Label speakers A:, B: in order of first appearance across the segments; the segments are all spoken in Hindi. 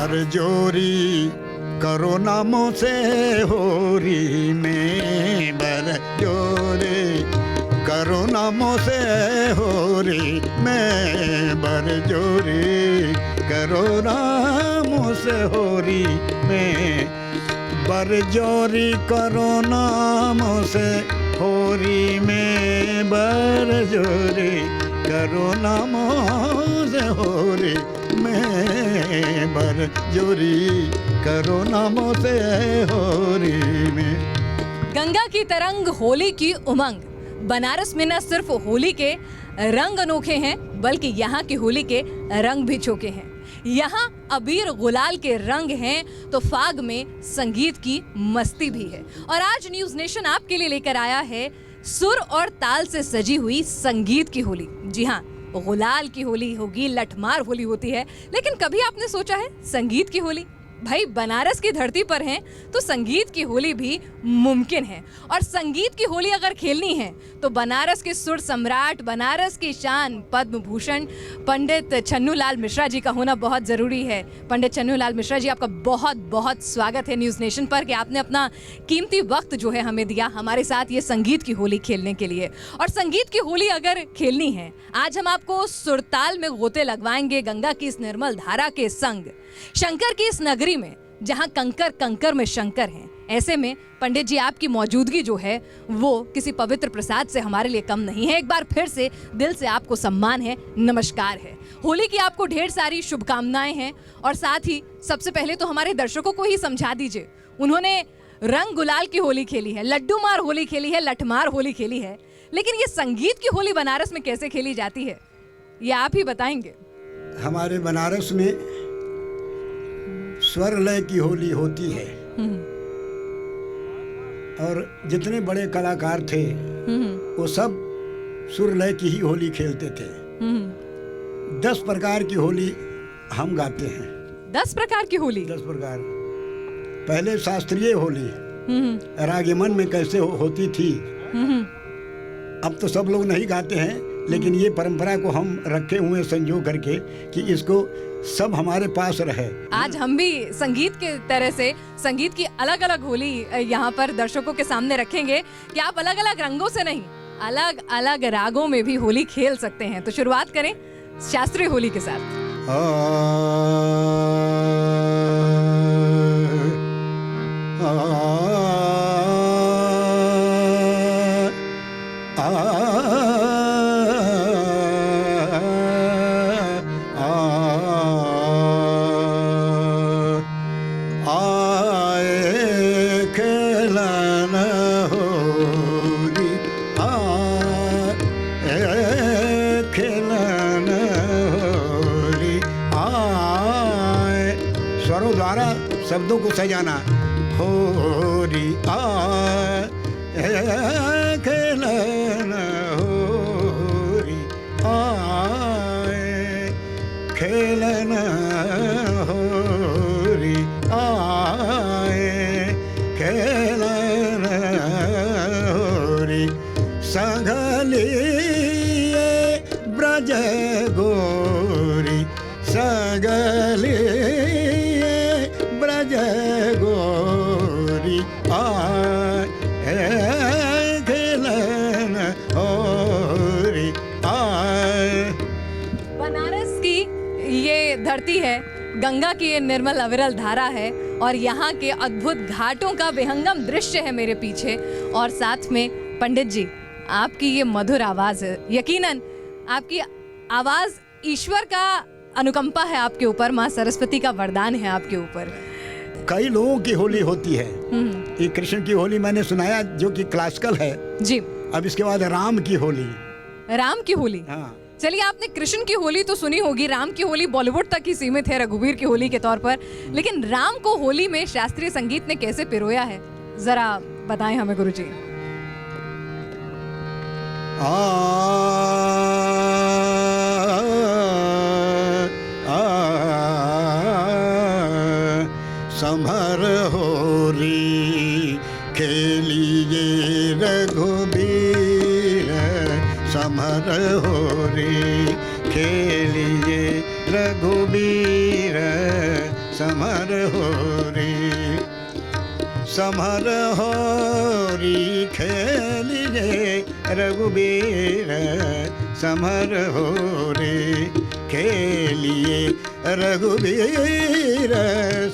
A: बर जोरी करो नामों से होरी में, बर जोरी करो नामों से होरी में, बर जोरी करो नामों से होरी में, बर जोरी करो नामों से होरी में, बर जोरी करो नामों से होरी में, बर जोरी करो नामों से होरी में।
B: गंगा की तरंग, होली की उमंग। बनारस में न सिर्फ होली के रंग अनोखे हैं, बल्कि यहाँ की होली के रंग भी चोखे हैं। यहाँ अबीर गुलाल के रंग हैं तो फाग में संगीत की मस्ती भी है। और आज न्यूज़ नेशन आपके लिए लेकर आया है सुर और ताल से सजी हुई संगीत की होली। जी हाँ, गुलाल की होली होगी, लठमार होली होती है, लेकिन कभी आपने सोचा है संगीत की होली? भाई बनारस की धरती पर हैं तो संगीत की होली भी मुमकिन है। और संगीत की होली अगर खेलनी है तो बनारस के सुर सम्राट, बनारस की शान, पद्म भूषण पंडित छन्नूलाल मिश्रा जी का होना बहुत ज़रूरी है। पंडित छन्नूलाल मिश्रा जी, आपका बहुत बहुत स्वागत है न्यूज़ नेशन पर कि आपने अपना कीमती वक्त जो है हमें दिया हमारे साथ ये संगीत की होली खेलने के लिए। और संगीत की होली अगर खेलनी है, आज हम आपको सुरताल में गोते लगवाएंगे गंगा की इस निर्मल धारा के संग, शंकर की इस नगरी में जहां कंकर कंकर में शंकर हैं। ऐसे में पंडित जी आपकी मौजूदगी जो है वो किसी पवित्र प्रसाद से हमारे लिए कम नहीं है। एक बार फिर से दिल से आपको सम्मान है, नमस्कार है। होली की आपको ढेर सारी शुभकामनाएं हैं। और साथ ही सबसे पहले तो हमारे दर्शकों को ही समझा दीजिए, उन्होंने रंग गुलाल की होली खेली है, लड्डू मार होली खेली है, लठमार होली खेली है, लेकिन ये संगीत की होली बनारस में कैसे खेली जाती है ये आप ही बताएंगे।
A: हमारे बनारस में स्वर लय की होली होती है और जितने बड़े कलाकार थे वो सब सुर लय की ही होली खेलते थे। 10 प्रकार की होली हम गाते हैं।
B: 10 प्रकार की होली?
A: 10 प्रकार। पहले शास्त्रीय होली रागमन में कैसे होती थी, अब तो सब लोग नहीं गाते हैं, लेकिन ये परंपरा को हम रखे हुए संजो करके कि इसको सब हमारे पास रहे।
B: आज हम भी संगीत के तरह से संगीत की अलग अलग होली यहाँ पर दर्शकों के सामने रखेंगे कि आप अलग अलग रंगों से नहीं, अलग अलग रागों में भी होली खेल सकते हैं। तो शुरुआत करें शास्त्रीय होली के साथ।
A: स्वरों द्वारा शब्दों को सजाना। होरी आए खेलन, होरी आए खेलन, होरी आए खेलन, होरी संगलिए ब्रज गोरी, संगलिए ब्रज गोरी आए खेलन, होरी आए।
B: बनारस की ये धरती है, गंगा की ये निर्मल अविरल धारा है और यहाँ के अद्भुत घाटों का विहंगम दृश्य है मेरे पीछे। और साथ में पंडित जी आपकी ये मधुर आवाज़ है, यकीनन आपकी आवाज़ ईश्वर का अनुकंपा है आपके ऊपर, माँ सरस्वती का वरदान है आपके ऊपर।
A: कई लोगों की होली होती है। ये कृष्ण की होली मैंने सुनाया जो कि क्लासिकल है
B: जी।
A: अब इसके बाद राम की होली।
B: राम की होली? हाँ। चलिए, आपने कृष्ण की होली तो सुनी होगी, राम की होली बॉलीवुड तक ही सीमित है, रघुवीर की होली के तौर पर, लेकिन राम को होली में शास्त्रीय संगीत ने कैसे पिरोया है जरा बताएं हमें गुरुजी।
A: समर होरी खेलिए रघुबीर, समर होरी खेलिए रघुबीर, समर हो रे, समर हो री खेलिए रघुबीर, समर हो रे खेलिए रघुबीर,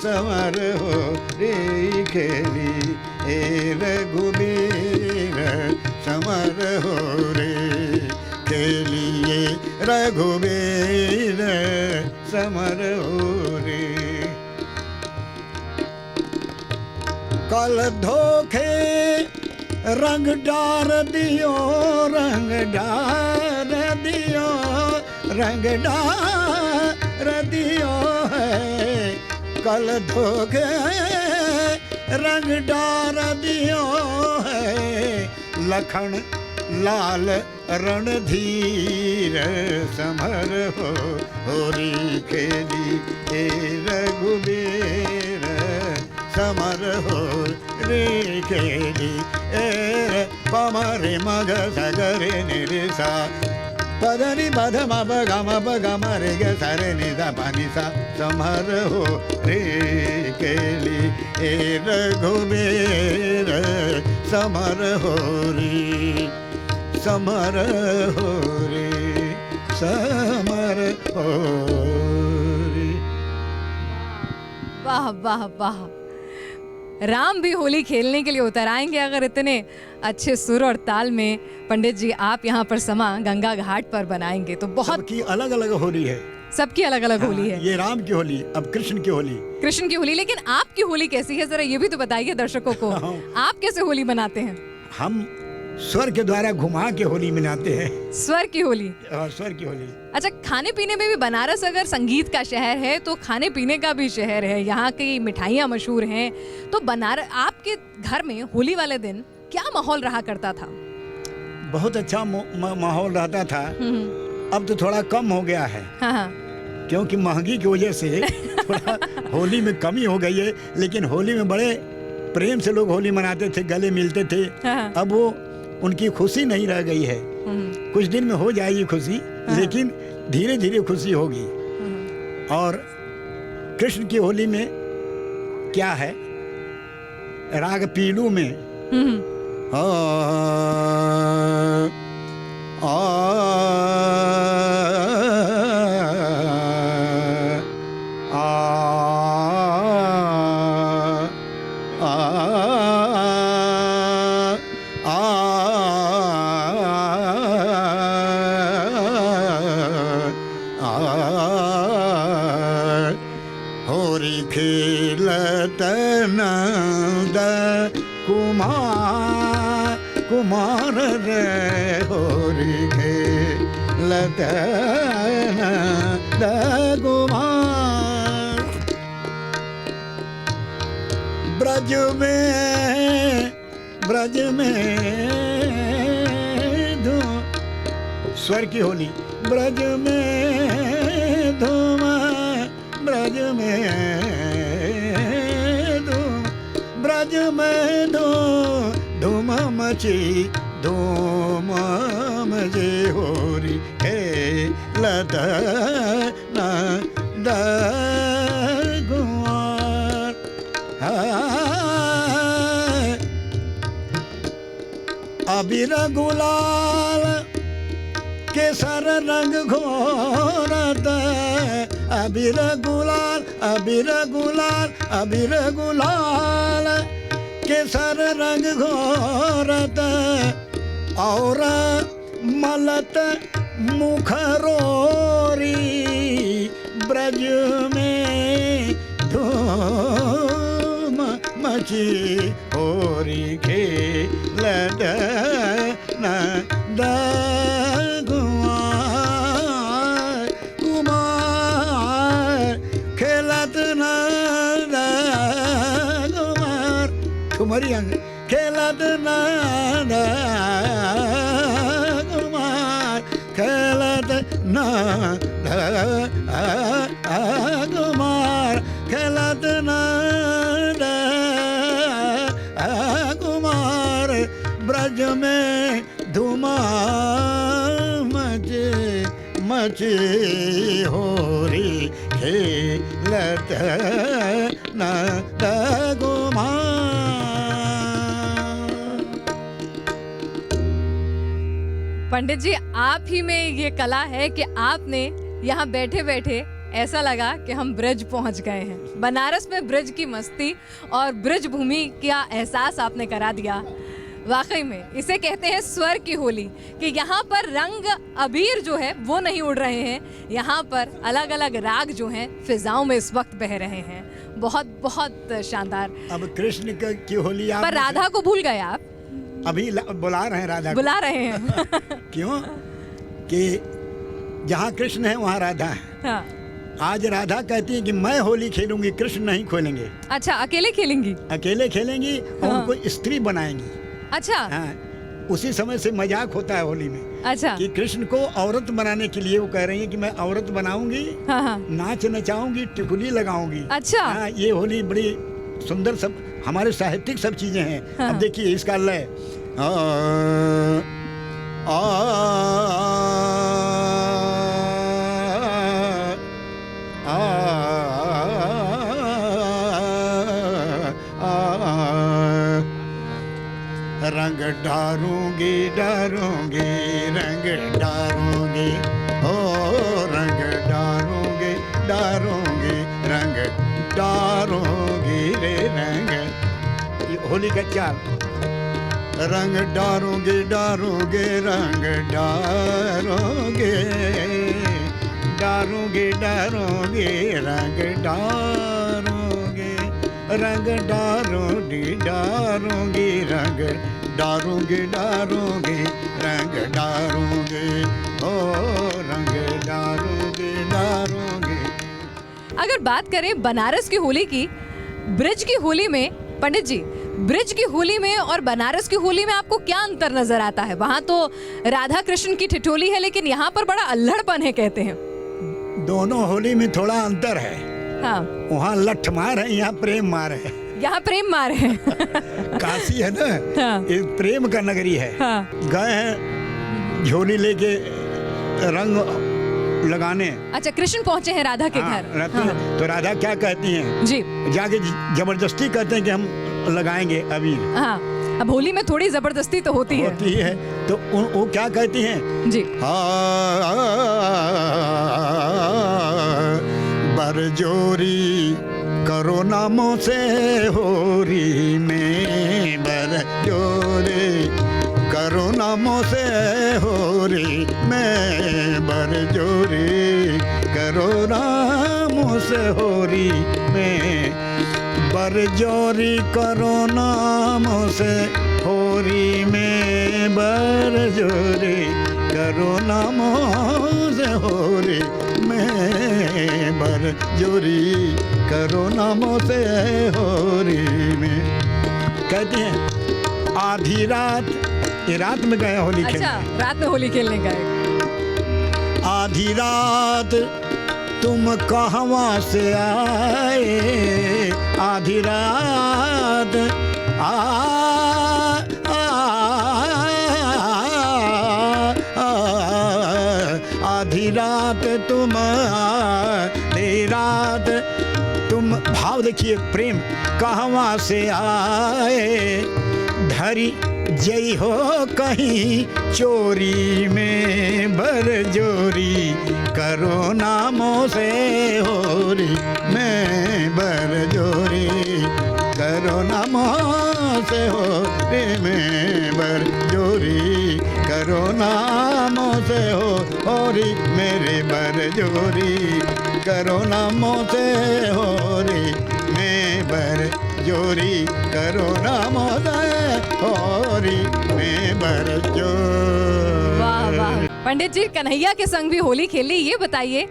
A: समर हो रे खेलिए रघुबीर, समर हो रे खेलिए रघुबीर, समर हो रे। कल धोखे रंग डार दियो, रंग डार दियो, रंग डार दियो है, कल धोखे रंग डार दियो है, लखन लाल रणधीर, समर हो री खेली ए रघुबीर, समर हो रे खेली ए पमरे मग सगरे निरिसा, पदनि पद मप गम गम रे ग सरे नि द पनि सा, समर हो रे खेली ए रघुबीर, समर हो रे, समर हो रे, समर हो रे।
B: वाह वाह वाह, राम भी होली खेलने के लिए उतर आएंगे अगर इतने अच्छे सुर और ताल में पंडित जी आप यहाँ पर समा गंगा घाट पर बनाएंगे तो बहुत।
A: सबकी अलग अलग होली है,
B: सबकी अलग अलग होली है।
A: ये राम की होली, अब कृष्ण की होली,
B: कृष्ण की होली। लेकिन आपकी होली कैसी है, जरा ये भी तो बताइए दर्शकों को, आप कैसे होली मनाते हैं?
A: हम स्वर के द्वारा घुमा के होली मनाते हैं।
B: स्वर की होली,
A: और स्वर की होली।
B: अच्छा, खाने पीने में भी बनारस अगर संगीत का शहर है तो खाने पीने का भी शहर है, यहाँ की मिठाइयाँ मशहूर हैं। तो बनारस, आपके घर में होली वाले दिन क्या माहौल रहा करता था?
A: बहुत अच्छा माहौल रहता था। अब तो थोड़ा कम हो गया है।
B: हाँ।
A: क्योंकि महंगी की वजह से थोड़ा होली में कमी हो गई है, लेकिन होली में बड़े प्रेम से लोग होली मनाते थे, गले मिलते थे।
B: हाँ।
A: अब वो उनकी खुशी नहीं रह गई है। कुछ दिन में हो जाएगी खुशी, लेकिन धीरे धीरे खुशी होगी। और कृष्ण की होली में क्या है, राग पीलू में होरी खेलत नंद कुमार, कुमार रे होरी खेलत नंद कुमार, ब्रज में धूम, स्वर की होली, ब्रज में धूम, ब्रज में धूम, ब्रज में धूम मची, धूम मचे होरी खेलत नंद कुमार। अबीर गुलाल केसर रंग घोरत, अबीर गुलाल, अबीर गुलाल, अबीर गुलाल केसर रंग घोरत, और मलत मुख रोरी, ब्रज में धूम मची होरी खेलत नंद कुमार, कुमार खेलत नंद कुमार, ठुमरी अंग खेलत नंद कुमार, खेलत नंद कुमार, खेलत नंद कुमार, ब्रज में धूम मचे होरी खेलत नंद कुमार।
B: पंडित जी, आप ही में ये कला है कि आपने यहाँ बैठे बैठे ऐसा लगा कि हम ब्रज पहुंच गए हैं। बनारस में ब्रज की मस्ती और ब्रज भूमि का एहसास आपने करा दिया। वाकई में इसे कहते हैं स्वर की होली, कि यहाँ पर रंग अबीर जो है वो नहीं उड़ रहे हैं, यहाँ पर अलग अलग राग जो हैं फिजाओं में इस वक्त बह रहे हैं। बहुत बहुत शानदार।
A: अब कृष्ण की होली आप
B: पर राधा को भूल गए आप।
A: अभी बुला रहे हैं राधा को।
B: बुला रहे हैं।
A: क्यों? कि जहाँ कृष्ण है वहाँ राधा है।
B: हाँ।
A: आज राधा कहती है कि मैं होली खेलूंगी, कृष्ण नहीं खेलेंगे।
B: अच्छा, अकेले खेलेंगी?
A: अकेले खेलेंगी और
B: हाँ।
A: उनको स्त्री बनाएंगी।
B: अच्छा।
A: हाँ, उसी समय से मजाक होता है होली में।
B: अच्छा।
A: कि कृष्ण को औरत बनाने के लिए वो कह रही है कि मैं औरत बनाऊंगी,
B: हाँ हाँ।
A: नाच नचाऊंगी, टिकुली लगाऊंगी।
B: अच्छा।
A: हाँ, ये होली बड़ी सुंदर, सब हमारे साहित्यिक सब चीजें हैं।
B: हाँ।
A: अब देखिए इसका लय रंग डारूंगी डारूंगी रंग डारूंगी, ओ रंग डारूंगी डारूंगी रंग डारूंगी रे रंग। ये होली का चाल। रंग डारूंगी डारूंगी रंग डारूंगी, डारूंगी डारूंगी रंग डारूंगी, रंग डारूंगी डारूंगी रंग डारूंगी डारूंगी रंग डारूंगी, ओ रंग डारूंगी डारूंगी।
B: अगर बात करें बनारस की होली की, ब्रज की होली में, पंडित जी ब्रज की होली में और बनारस की होली में आपको क्या अंतर नजर आता है? वहाँ तो राधा कृष्ण की ठिठोली है, लेकिन यहाँ पर बड़ा अल्हड़पन है कहते हैं।
A: दोनों होली में थोड़ा अंतर है।
B: हाँ।
A: वहाँ लठ मार है, यहाँ प्रेम मार है।
B: यहाँ प्रेम मार है।
A: काशी है ना,
B: हाँ।
A: ये प्रेम का नगरी है।
B: हाँ।
A: गए हैं झोली लेके रंग लगाने।
B: अच्छा, कृष्ण पहुँचे हैं राधा के
A: हाँ,
B: घर।
A: हाँ। तो राधा क्या कहती हैं?
B: जी।
A: जाके जबरदस्ती कहते हैं कि हम लगाएंगे अबीर।
B: हाँ, अब होली में थोड़ी जबरदस्ती तो होती
A: है। तो वो क्या कहती हैं? जी, बरजोरी करो नामों से होरी में, बरजोरी करो नामों से होरी में, बरजोरी करो नामों से होरी में, बरजोरी करो नामों से होरी में, बरजोरी करो नामों से होरी में, बरजोरी करो नामों से होरी में। कहते हैं आधी रात, ये रात में गए होली खेलने।
B: अच्छा, रात में होली खेलने गए।
A: आधी रात तुम कहवां से आए, आधी रात आधी रात तुम, आधी रात तुम, भाव देखिए प्रेम, कहवां से आए, धरी जई हो कहीं चोरी में, बरजोरी करो नामों से होरी में, बरजोरी करो नामों से होरी में, बरजोरी करो नामों से होरी मेरे, बरजोरी करो नामों से होरी में, बरजोरी करो नामों से होरी में, बरजोरी।
B: वाह वाह, पंडित जी कन्हैया के संग भी होली खेली। ये बताइए,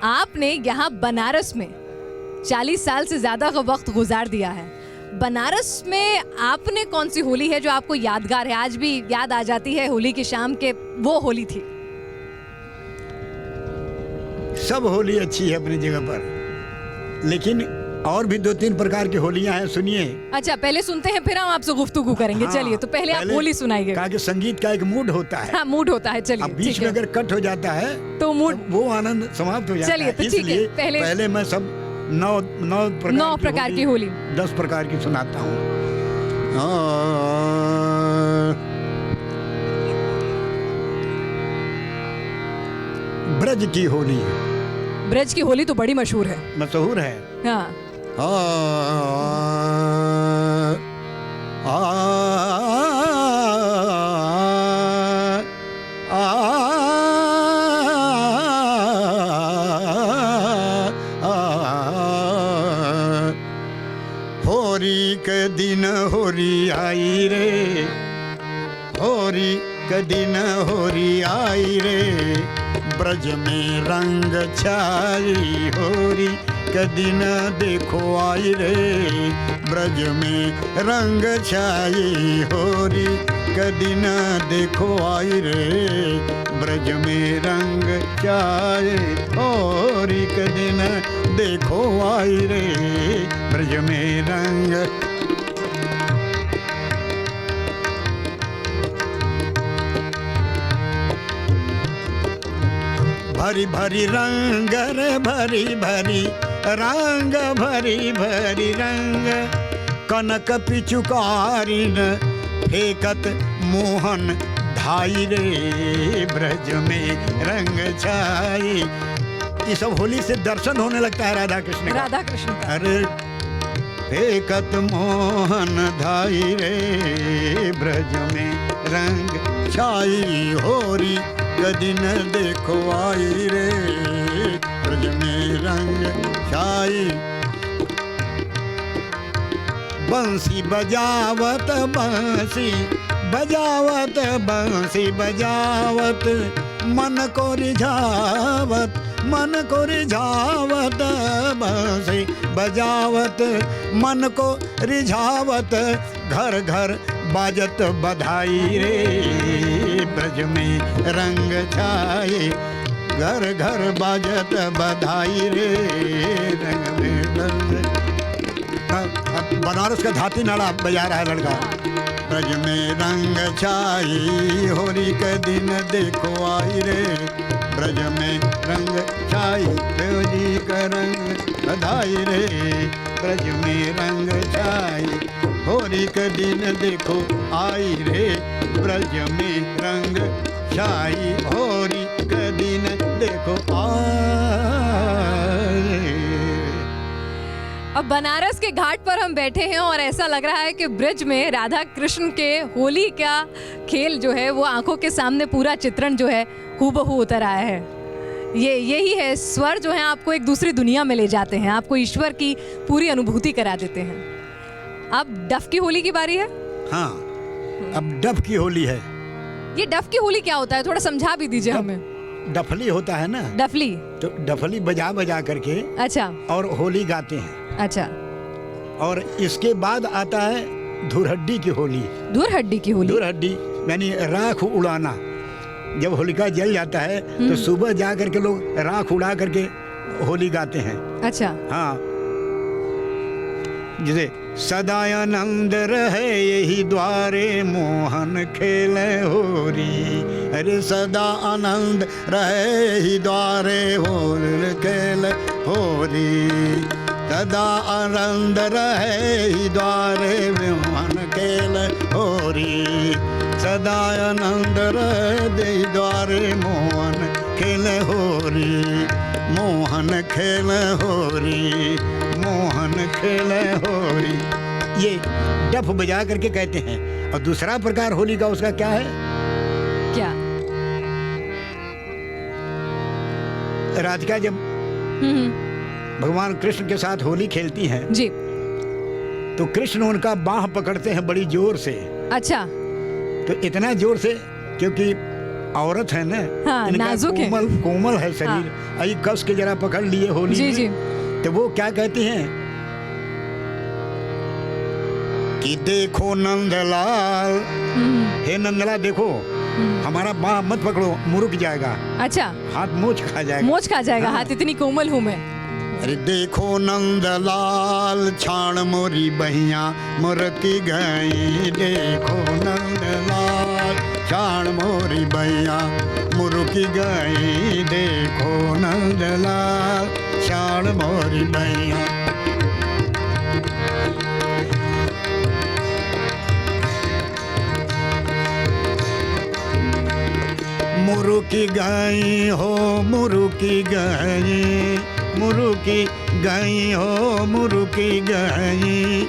B: आपने यहाँ बनारस में 40 साल से ज्यादा का वक्त गुजार दिया है। बनारस में आपने कौन सी होली है जो आपको यादगार है, आज भी याद आ जाती है होली की शाम के वो होली थी?
A: सब होली अच्छी है अपनी जगह पर, लेकिन और भी 2-3 प्रकार की होलियां हैं, सुनिए।
B: अच्छा, पहले सुनते हैं फिर हम आपसे गुफ्तगू करेंगे।
A: हाँ,
B: चलिए, तो पहले आप होली सुनाइए।
A: कहा कि संगीत का एक मूड होता है।
B: हाँ, मूड होता है। चलिए,
A: अब बीच में अगर कट हो जाता है
B: तो मूड,
A: वो आनंद समाप्त हो जाता है।
B: चलिए, तो ठीक है।
A: इसलिए पहले मैं सब 9 प्रकार की होली 10 प्रकार की सुनाता हूँ। ब्रज की होली।
B: ब्रज की होली तो बड़ी मशहूर है।
A: मशहूर है।
B: हाँ।
A: होरी के दिन होरी आई रे, होरी के दिन होरी आई रे, ब्रज में रंग छाई होरी के दिन देखो आई रे, ब्रज में रंग छाई होरी के दिन देखो आई रे, ब्रज में रंग छाई होरी के दिन देखो आई रे, ब्रज में रंग। भरी भरी रंग रे भरी भरी रंग, भरी भरी रंग, कनक पिचुकारिन फेंकत मोहन ढाई रे, ब्रज में रंग छाई। ये सब होली से दर्शन होने लगता है राधा कृष्ण का।
B: राधा कृष्ण का।
A: अरे फेंकत मोहन ढाई रे, ब्रज में रंग छाई होरी दिन देखो आई रे, ब्रज में रंग छाई। बंसी बजावत बंसी बजावत, बंसी बजावत, मन को रिझावत, मन को रिझावत, बंसी बजावत, मन को रिझावत, घर घर बाजत बधाई रे, ब्रज में रंग छाए, घर घर बाजत बधाई रे, रंग में रंग। बनारस का धाती नाड़ा बजा रहा है लड़का। ब्रज में रंग छाई होली के दिन देखो आई रे, ब्रज में रंग छाई होली का रंग बधाई रे, ब्रज में रंग छाई होली के दिन देखो आई रे, ब्रज में रंग छाई होली के दिन देखो आई।
B: अब बनारस के घाट पर हम बैठे हैं और ऐसा लग रहा है कि ब्रज में राधा कृष्ण के होली का खेल जो है वो आंखों के सामने पूरा चित्रण जो है हूबहू उतर आया है। यही है, स्वर जो है आपको एक दूसरी दुनिया में ले जाते हैं, आपको ईश्वर की पूरी अनुभूति करा देते हैं। अब डफ की होली की बारी है।
A: हाँ, अब डफ की होली है।
B: ये डफ की होली क्या होता है, थोड़ा समझा भी दीजिए हमें।
A: डफली होता है ना,
B: डफली
A: तो डफली बजा बजा करके
B: अच्छा
A: और होली गाते हैं।
B: अच्छा,
A: और इसके बाद आता है धुरहड्डी की होली।
B: धुरहड्डी की होली,
A: धुरहड्डी यानी राख उड़ाना। जब होलिका जल जाता है तो सुबह जा करके लोग राख उड़ा करके होली गाते हैं।
B: अच्छा,
A: हाँ, जैसे सदा आनंद रहे यही द्वारे मोहन खेले होरी, अरे सदा आनंद रहे यही द्वारे होली खेले होरी, सदा आनंद रहे यही द्वारे मोहन खेले होरी, सदा आनंद रहे द्वारे मोहन खेले होरी, मोहन खेले होरी, मोहन खेले होरी। ये डफ बजा करके कहते हैं। और दूसरा प्रकार होली का उसका क्या है?
B: क्या?
A: राधिका जब भगवान कृष्ण के साथ होली खेलती हैं
B: जी,
A: तो कृष्ण उनका बाह पकड़ते हैं बड़ी जोर से।
B: अच्छा,
A: तो इतना जोर से क्योंकि औरत है ना,
B: हाँ, नाजुक है,
A: कोमल है शरीर। आई कस के जरा पकड़ लिए होली
B: जी
A: में,
B: जी।
A: तो वो क्या कहती हैं कि देखो नंदलाल, हे नंदलाल देखो हमारा बाह मत पकड़ो, मुरुक जाएगा।
B: अच्छा,
A: हाथ मोच खा जाएगा।
B: मोच खा जाएगा।
A: हाँ।
B: हाथ इतनी कोमल हूँ मैं।
A: अरे देखो नंदलाल छाण मोरी बहिया मुरकी गई, देखो नंदलाल छाण मोरी बहिया मुरकी गई, देखो नंदलाल छाण मोरी बहिया। मुरुकी गई हो मुरुकी गई, मुरुकी गई हो मुरुकी गई,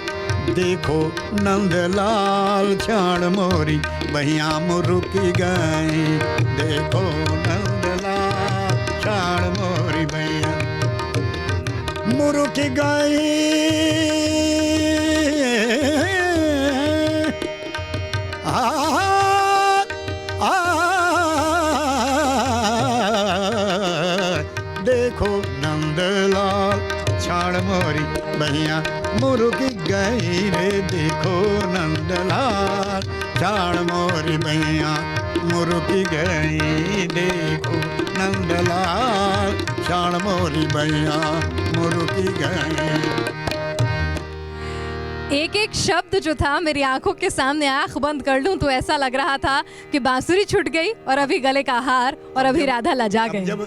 A: देखो नंदलाल छाण मोरी बहिया मुरुकी गई, देखो नंदलाल छाण मोरी बहिया मुरुकी गई। देखो नंदलाल छाण मोरी बहिया मुरुकी गई रे, देखो नंदलाल छाण मोरी बहिया मुरुकी गई, देखो नंदलाल छाण मोरी बहिया मुरुकी गई।
B: एक एक शब्द जो था मेरी आंखों के सामने, आंख बंद कर लूं तो ऐसा लग रहा था कि बांसुरी छूट गई और अभी गले का हार और अभी राधा लजा गई।
A: जब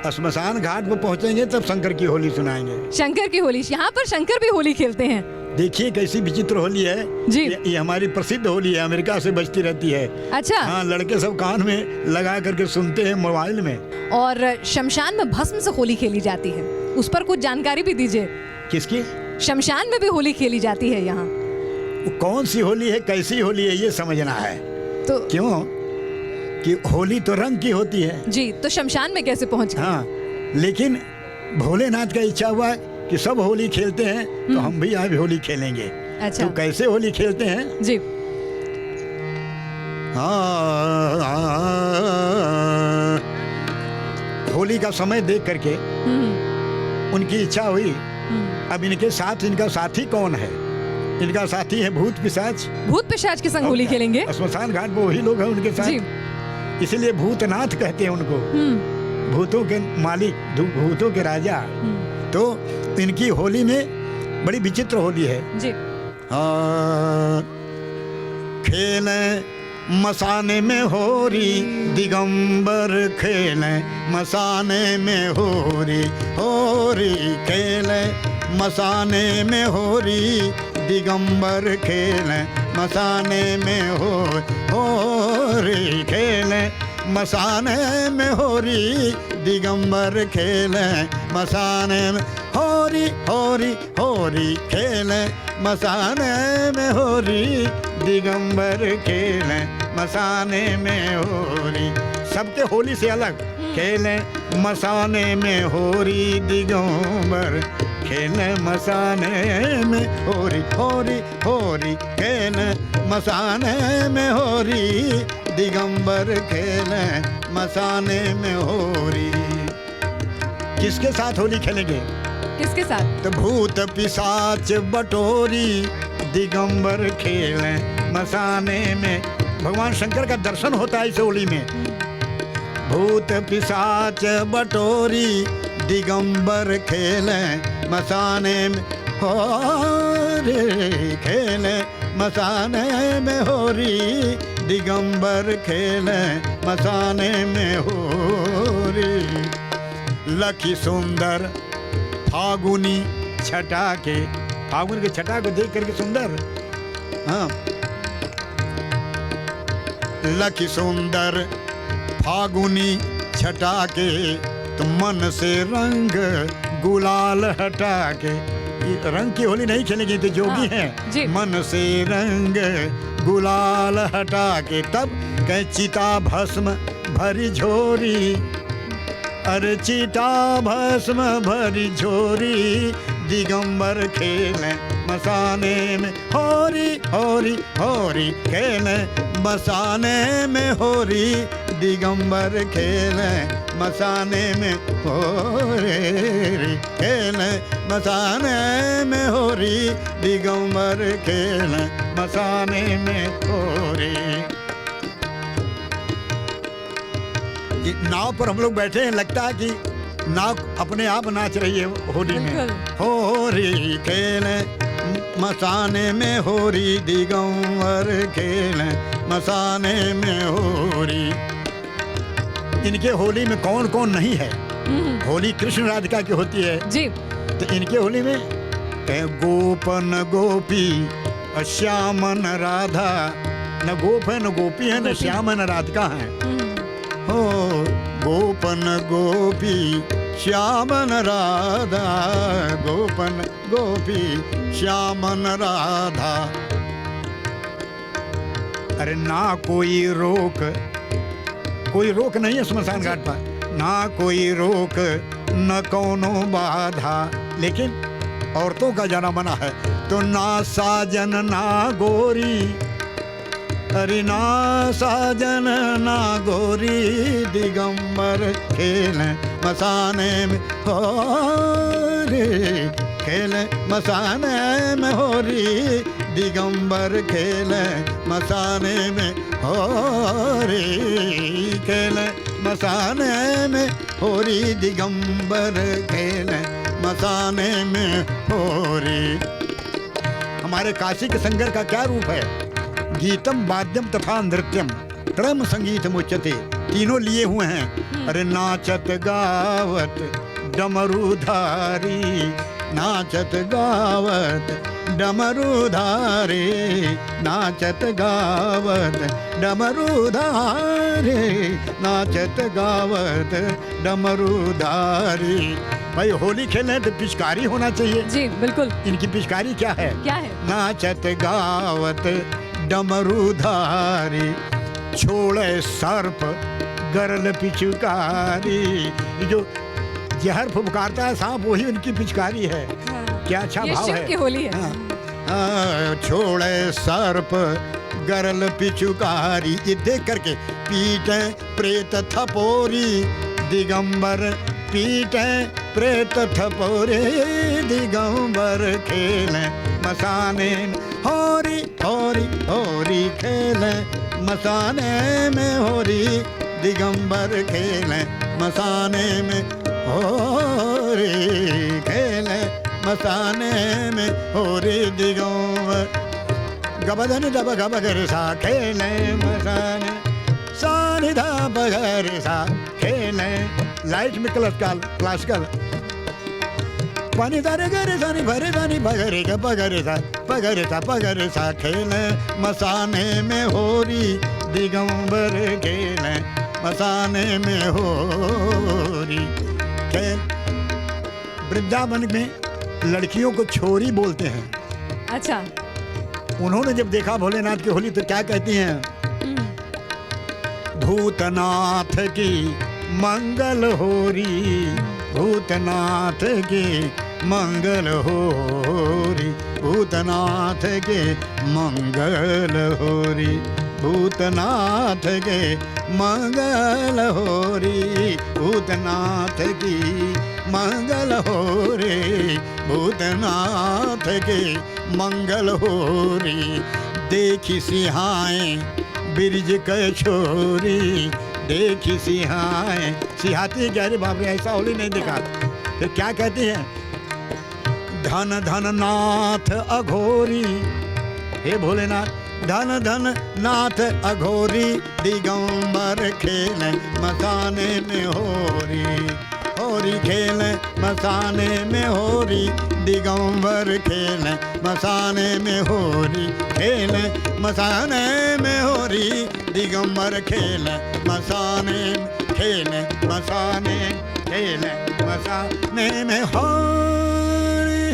A: श्मशान घाट पर पहुंचेंगे तब शंकर की होली सुनाएंगे।
B: शंकर की होली, यहाँ पर शंकर भी होली खेलते हैं।
A: देखिए कैसी विचित्र होली है
B: जी।
A: ये हमारी प्रसिद्ध होली है, अमेरिका से बजती रहती है।
B: अच्छा।
A: हाँ, लड़के सब कान में लगा करके सुनते हैं मोबाइल में।
B: और शमशान में भस्म से होली खेली जाती है, उस पर कुछ जानकारी भी दीजिए।
A: किसकी?
B: शमशान में भी होली खेली जाती है यहाँ।
A: कौन सी होली है, कैसी होली है, ये समझना है।
B: तो
A: क्यों कि होली तो रंग की होती है
B: जी, तो शमशान में कैसे पहुँच गए?
A: हाँ, लेकिन भोलेनाथ का इच्छा हुआ कि सब होली खेलते हैं तो हम भी आज होली खेलेंगे।
B: अच्छा।
A: तो कैसे होली खेलते हैं?
B: जी।
A: होली का समय देख करके उनकी इच्छा हुई, अब इनके साथ इनका साथी कौन है? इनका साथी है भूत पिशाच।
B: भूत पिशाच के संग होली खेलेंगे।
A: श्मशान घाट में वही लोग हैं उनके साथ, इसलिए भूतनाथ कहते हैं उनको, भूतों के मालिक, भूतों के राजा। तो इनकी होली में बड़ी विचित्र होली है
B: जी।
A: खेले मसाने में होरी दिगंबर, खेले मसाने में होरी, होरी खेले मसाने में होरी दिगंबर, खेले मसाने में होरी खेले मसाने में होरी दिगंबर, खेले मसाने में होरी, होरी होरी खेले मसाने में होरी दिगंबर, खेले मसाने में होरी। सबके होली से अलग, खेले मसाने में होरी दिगंबर, खेले मसाने में होरी, होरी होरी खेले मसाने में होरी दिगंबर, खेले मसाने में होरी। किसके साथ होली खेलेंगे?
B: किसके साथ?
A: तो भूत पिशाच बटोरी दिगंबर, खेले मसाने में। भगवान शंकर का दर्शन होता है इस होली में। भूत पिशाच बटोरी दिगंबर, खेले मसाने में होरी, खेले मसाने में होरी दिगंबर, खेले मसाने में होरी। लखी सुंदर फागुनी छटा के, फागुन के छटा को देख करके सुंदर, हाँ, लखी सुंदर फागुनी छटा के, तो मन से रंग गुलाल हटा के। ये रंग की होली नहीं खेलेंगे तो जोगी हैं। मन से रंग गुलाल हटा के, तब कह चिता भस्म भरी झोरी, अरे चिता भस्म भरी झोरी दिगंबर, खेले मसाने में होरी, होरी होरी खेले मसाने में होरी दिगंबर, खेले मसाने में होरी, खेले मसाने में होरी दिगंबर, खेले मसाने में होरी। नाव पर हम लोग बैठे हैं, लगता है कि नाक अपने आप नाच रही है होली में।
B: बिल्कुल।
A: होरी खेल मसाने में होरी, दिगंबर खेल मसाने में होरी। इनके होली में कौन कौन नहीं है? होली कृष्ण राधिका की होती है
B: जी।
A: तो इनके होली में गोपन गोपी श्यामन राधा, न गोप है न गोपी है न श्याम न राधिका है। हो गोपन गोपी श्यामन राधा, गोपन गोपी श्यामन राधा। अरे ना कोई रोक, कोई रोक नहीं है स्मशान घाट पर, ना कोई रोक न कोनो बाधा। लेकिन औरतों का जाना मना है, तो ना साजन ना गोरी, अरे ना साजन ना गोरी, दिगंबर खेल मसाने में होरी, खेल मसाने में होरी, दिगंबर खेल मसाने में होरी, खेल मसाने में होरी, दिगंबर खेल मसाने में होरी। हमारे काशी के संगर का क्या रूप है? गीतम वाद्यम तथा नृत्यम त्रयम संगीत मुच्यते, तीनों लिए हुए हैं। अरे नाचत गावत डमरूधारी, नाचत गावत डमरूधारी, नाचत गावत डमरूधारी, नाचत गावत डमरूधारी। भाई होली खेलने तो पिचकारी होना चाहिए।
B: जी बिल्कुल।
A: इनकी पिचकारी क्या है?
B: क्या है?
A: नाचत गावत डमरूधारी, छोड़े सर्प गरल पिचकारी। ये जो जहर फुफकारता है सांप, वही उनकी पिचकारी है। क्या अच्छा
B: ये
A: भाव
B: शिव
A: है।
B: की होली है।
A: छोड़े सर्प गरल पिचुकारी, ये देख करके पीटे प्रेत थपोरी, दिगंबर पीटे प्रेत थपोरी, दिगंबर खेल मसाने होरी, होरी होरी खेल मसाने में होरी, दिगंबर खेल मसाने में होरी, खेल मसाने में होरी, दिगंबर। गबधन दब गबगर सा खेले मसाने, सानि धा बगर सा खेले। लाइट में क्लासिकल पानी दारे गरे सानी भरे सानी बगरे का पगरे सा खेले मसाने में होरी, दिगंबर खेले मसाने में होरी। खेल वृंदावन में लड़कियों को छोरी बोलते हैं।
B: अच्छा।
A: उन्होंने जब देखा भोलेनाथ की होली तो क्या कहती हैं? भूतनाथ की मंगल होरी, भूतनाथ की मंगल होरी, भूतनाथ के मंगल होरी, भूतनाथ के मंगल होरी, भूतनाथ की मंगल होरी, भूतनाथ के मंगल होरी। देखी सिहाए बिरज के छोरी, देखी सिहाए, सिहाती कह रही बाप रे ऐसा होली नहीं देखा। तो क्या कहती हैं? धन धन नाथ अघोरी, हे भोलेनाथ, धन धन नाथ अघोरी, दिगंबर खेल मसाने में होरी, होरी खेल मसाने में होरी, दिगंबर खेल मसाने में होरी, खेल मसाने में होरी, दिगंबर खेल मसाने, खेल मसाने, खेल मसाने में होरी।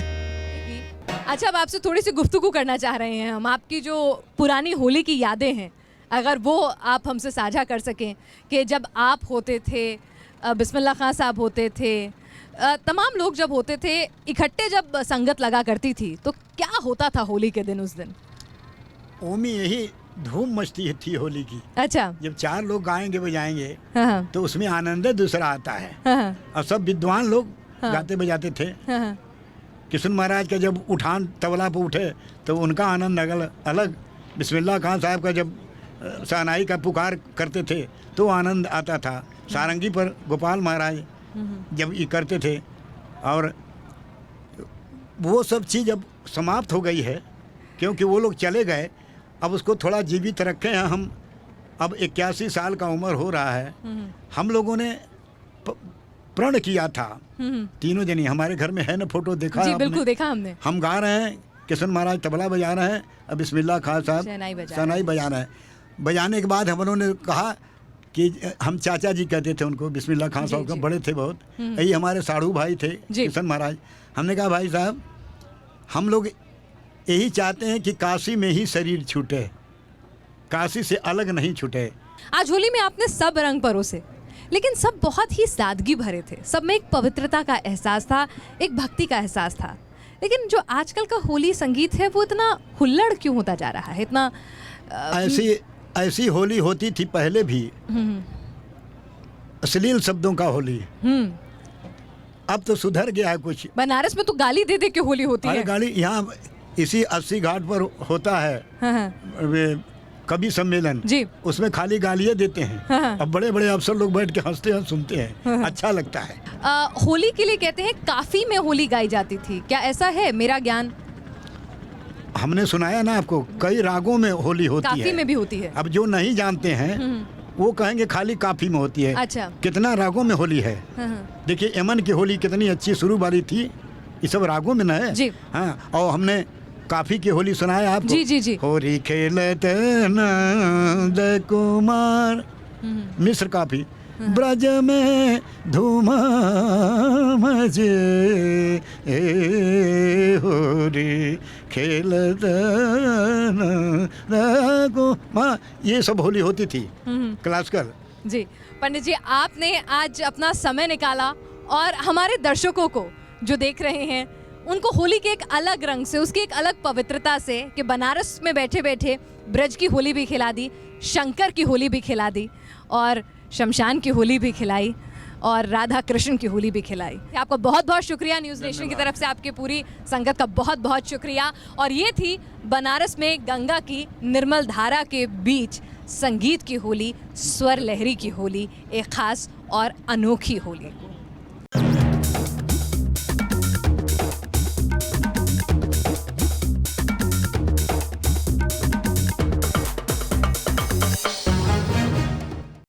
B: अच्छा, अब आपसे थोड़ी सी गुफ्तगू करना चाह रहे हैं हम। आपकी जो पुरानी होली की यादें हैं, अगर वो आप हमसे साझा कर सकें कि जब आप होते थे, बिस्मिल्लाह खां साहब होते थे, तमाम लोग जब होते थे इकट्ठे, जब संगत लगा करती थी, तो क्या होता था होली के दिन? उस दिन
A: ओमी यही धूम मस्ती थी होली की।
B: अच्छा।
A: जब चार लोग गाएंगे बजाएंगे
B: हाँ।
A: तो उसमें आनंद दूसरा आता है।
B: हाँ।
A: और सब विद्वान लोग
B: हाँ।
A: गाते बजाते थे।
B: हाँ।
A: किशन महाराज का जब उठान तबला पर उठे तो उनका आनंद अलग। बिस्मिल्लाह खान साहब का जब शहनाई का पुकार करते थे तो आनंद आता था। सारंगी पर गोपाल महाराज जब ये करते थे। और वो सब चीज़ अब समाप्त हो गई है क्योंकि वो लोग चले गए। अब उसको थोड़ा जीवित रखे हैं हम। अब 81 साल का उम्र हो रहा है। हम लोगों ने प्रण किया था, तीनों जनी। हमारे घर में है ना, फोटो देखा?
B: जी बिल्कुल देखा हमने।
A: हम गा रहे हैं, किशन महाराज तबला बजा रहे हैं, अब बिस्मिल्लाह खान साहब शहनाई बजा रहे हैं। बजाने के बाद हम उन्होंने कहा कि हम चाचा जी कहते थे उनको, बिस्मिल्लाह खान साहब का बड़े थे बहुत, यही हमारे साड़ू भाई थे किशन महाराज। हमने कहा भाई साहब हम लोग यही चाहते हैं कि काशी में ही शरीर छूटे, काशी से अलग नहीं छूटे।
B: आज होली में आपने सब रंग परोसे, लेकिन सब बहुत ही सादगी भरे थे। सब में एक पवित्रता का एहसास था, एक भक्ति का एहसास था। लेकिन जो आजकल का होली संगीत है वो इतना हुल्लड़ क्यों होता जा रहा है? इतना
A: ऐसी होली होती थी पहले भी, अश्लील शब्दों का होली। अब तो सुधर गया है कुछ।
B: बनारस में तो गाली दे दे के होली होती है।
A: गाली यहाँ इसी 80 घाट पर होता है। वे कवि सम्मेलन
B: जी,
A: उसमें खाली गालियाँ देते हैं। अब बड़े बड़े अफसर लोग बैठ के हंसते हैं, सुनते हैं, अच्छा लगता है।
B: होली के लिए कहते हैं काफी में होली गाई जाती थी, क्या ऐसा है? मेरा ज्ञान
A: हमने सुनाया ना आपको, कई रागों में होली होती है,
B: काफी में भी होती है।
A: अब जो नहीं जानते हैं वो कहेंगे खाली काफी में होती है।
B: अच्छा,
A: कितना रागों में होली है। देखिए यमन की होली कितनी अच्छी शुरू वाली थी, ये सब रागों में न है
B: जी।
A: हाँ, और हमने काफी की होली सुनाया आपको।
B: जी जी जी।
A: होली खेलत नंद कुमार, मिस्र काफी, ब्रज में धूम मचे होली खेलत नंद कुमार, ये सब होली होती थी क्लासिकल।
B: जी पंडित जी, आपने आज अपना समय निकाला और हमारे दर्शकों को जो देख रहे हैं उनको होली के एक अलग रंग से, उसकी एक अलग पवित्रता से, कि बनारस में बैठे बैठे ब्रज की होली भी खिला दी, शंकर की होली भी खिला दी, और शमशान की होली भी खिलाई, और राधा कृष्ण की होली भी खिलाई। आपका बहुत बहुत शुक्रिया। न्यूज़ नेशन की तरफ से आपकी पूरी संगत का बहुत बहुत शुक्रिया। और ये थी बनारस में गंगा की निर्मल धारा के बीच संगीत की होली, स्वर लहरी की होली, एक खास और अनोखी होली।